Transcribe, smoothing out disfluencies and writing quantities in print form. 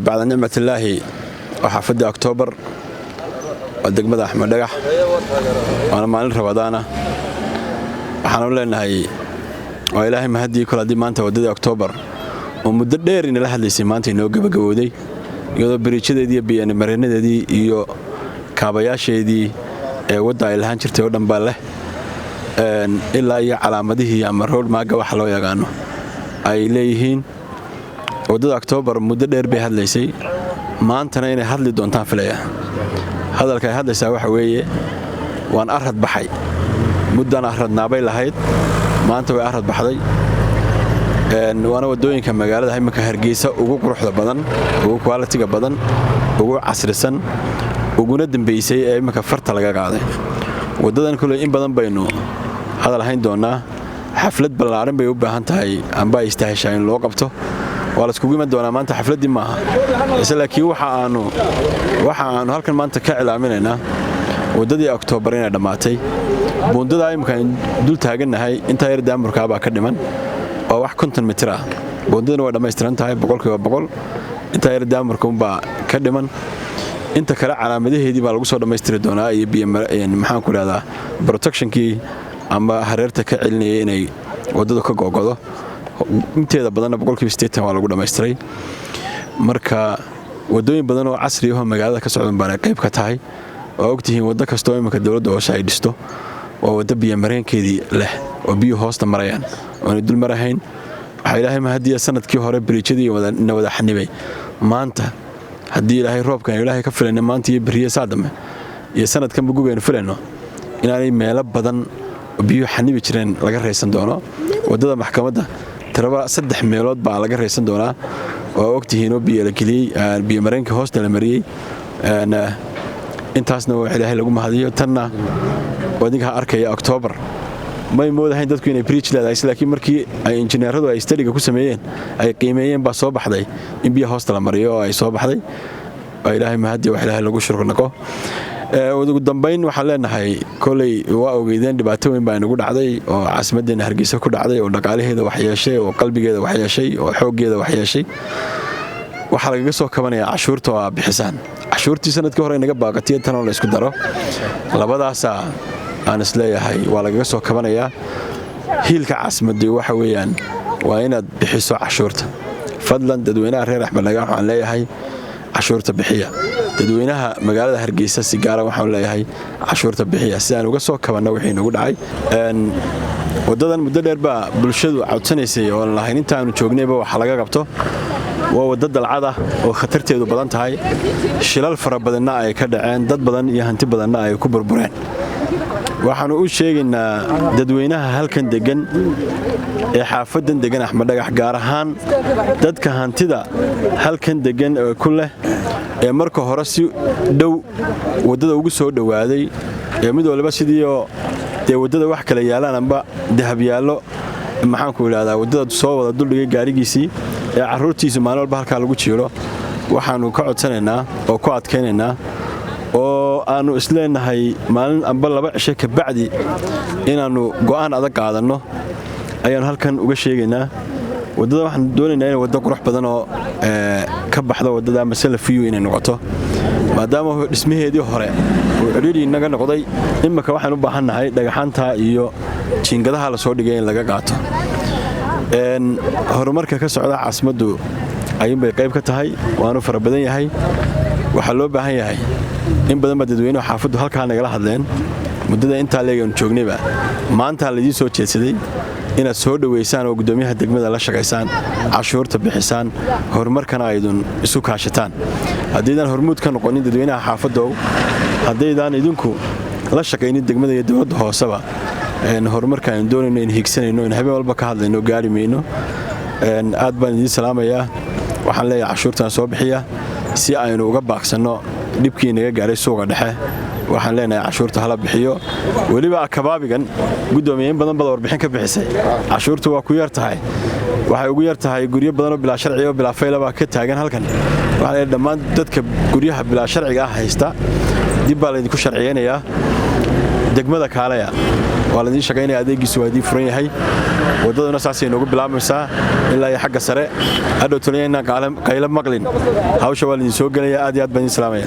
بعد نعمة الله وحافظ أكتوبر ودقمة أحمد دقح وأنا مالين رمضان waxaan u leenahay waa ilaahay mahadii kula dimaanta wadada October oo muddo dheer in la hadlaysay maanta inoo gabagabowday iyadoo bariijadeedii biyana mareenadeedii iyo kaabayaasheedii ee wada ay lahaan jirtay oo dhan baa leh ilaa iyo calaamadihii ama road maaga wax loo yaqaano ay leeyihiin wadada October muddo dheer bay hadlaysay maantana inay hadli doontaan filaya hadalka ay hadlaysaa waxa weeye waan arad baxay muddan ahradnaabay lahayd maanta way ahrad baxday waana wadooyinka magaalada imika Hargeysa ugu quruxda badan ugu quality-ga badan ugu casrisan uguna dambeysay ee imika farta laga qaaday wadadan kale in badan baynu hadal hayn doonaa xaflad ballaaran bay u baahan tahay amba ay istaaheshaa in loo qabto wala isku iman doonaa maanta xafladii maaha isla kii waxa aanu halkan maanta ka cilaaminaynaa wadadii October inay dhamaatay buundada imka dul taaganahay inta yar daamurka baa ka dhiman oo wax 50 mitir ah buundadana waa dhameystiran tahay 100% inta yar daamurka baa ka dhiman inta kale calaamadaheedii baa lagu soo dhameystiri doonaa iyo maxaan ku raada protectionkii ama hareerta ka celinayay inay wadada ka go'go'do inteeda badan 180 waa lagu dhameystiray marka wadooyin badan oo casri ah magaalada ka socdan baa qayb ka tahay oo ogtihiin wada kasto imka dawladda hoose ay dhisto oo wada biyo mareenkeedii leh oo biyo hoosta marayaan oo dul marahayn waxa ilaahay mahadiya sanadkii hore bariijadii wada xanibay maanta hadii ilaahay roobkan ilaahay ka filayna maanta iyo bariye saadame iyo sanadkan bugugeenu filayno inaanay meelo badan biyo xanibi jireen laga reeysan doono wadada maxkamadda tiraba 3 meelood baa laga reeysan doonaa oo ogtihiin oo biyo la geliyay biyo mareenka hoosta la mariyay intaasna waxa ilaahay lagu mahadiyo tanna wadinka arkaya October may moodahay dadku inay preach leedahay laakiin markii ay injineeradu ay study ku sameeyeen ay qiimeeyeen ba soo baxday in biyo hoosta la mariyo oo ay soo baxday ilaahay mahadiyo wax ilaahay lagu shukranaqo ugu dambeyn waxa leenahay kulay waa ogeydeen dhibaato weyn baa inagu dhacday oo caasimadeena Hargeysa ku dhacday oo dhaqaalaheeda wax yeeshay oo qalbigeeda wax yeeshay oo xoogeeda wax yeeshay waxa laga soo kabanayaa cashuurta oo bixisaan cashuurtii sanadkii hore inaga baaqatay tan oo la isku daro labadaas aan isleeyahay waa laga soo kabanayaa hiilka caasimadda waxa weeyaan waa inaad bixiso cashuurta fadlan dadweynaha reer Axmed Dhagax waxaan leeyahay cashuurta bixiya dadweynaha magaalada Hargeysa si gaar ah waxaan leeyahay cashuurta bixiya si aan uga soo kabano wixii nagu dhacay wadadan muddo dheer baa bulshadu codsanaysay oo lahayn inta aanu joognayba waxa laga qabto waa wada dalcada oo khatarteedu badan tahay shilal fara badanna ay ka dhaceen dad badan iyo hanti badanna ay ku burbureen waxaanu u sheegaynaa dadweynaha halkan degan ee xaafadan degan Axmed Dhagax gaar ahaan dadka hantida halkan degan ee ku leh ee marka hore si dhow wadada ugu soo dhawaaday ee mid walba sidii wadada wax kala yaalaan amba dahab yaalo maxaan ku ilaadaa wadada soo wada duldhigay gaarigiisii ee caruurtiisa maalin walba halka lagu jiiro waxaanu ka codsanaynaa oo ku adkaynaynaa oo aanu isleenahay maalin amba 2 cisho ka bacdi inaanu go'aan adag qaadano ayaan halkan uga sheegaynaa wadada waxaan doonaynaa in wada qurux badan oo ka baxdo wadada mas'ala fiyo inay noqoto maadaama dhismaheedii hore oo ciriiri inaga noqday imika waxaan u baahanahay dhagaxanta iyo jiingadaha la soo dhigay in laga qaato horumarka ka socda caasimaddu ayay bay qayb ka tahay waanu fara badan yahay waxa loo baahan yahay in badan dadweynaha xaafaddu halka nagala hadleen muddada inta leeyahay joognayba maanta la idin soo jeedsaday inaad soo dhaweysaan oo gudoomiyaha degmada la shaqeysaan cashuurta bixisaan horumarkana aydun isu kaashataan haddii hormuud ka noqonin dadweynaha xaafaddu haddii idinku la shaqeynid degmada iyo dawladda hooseba horumarka aan doonayno in higsanayno in habeen walba ka hadlayno gaari meeyno aad baan idin salaamayaa waxaan leeyahay cashuurtan soo bixiya si aynu uga baaqsano dibkii naga gaaray suuqa dhexe waxaan leenahay cashuurta hala bixiyo waliba kabaabigan gudoomiyeyn badan warbixin ka bixisay cashuurtu waa ku yar tahay waxay ugu yar tahay guryo badan oo bilaa sharci oo bilaa faylaba ka taagan halkan waxa dhammaan dadka guryaha bilaa sharciga ah haysta dib baa la idinku sharciyeenayaa degmada Kaalaya waa la idin shaqaynaya adeegiisu waa idin furan yahay wadaduna saasay noogu bilaabaysaa ilaa iyo xagga sare hadhow tulayna qaylo maqlin hawsha waa la idin soo gelaya aad iyo aad baan idin salaamaya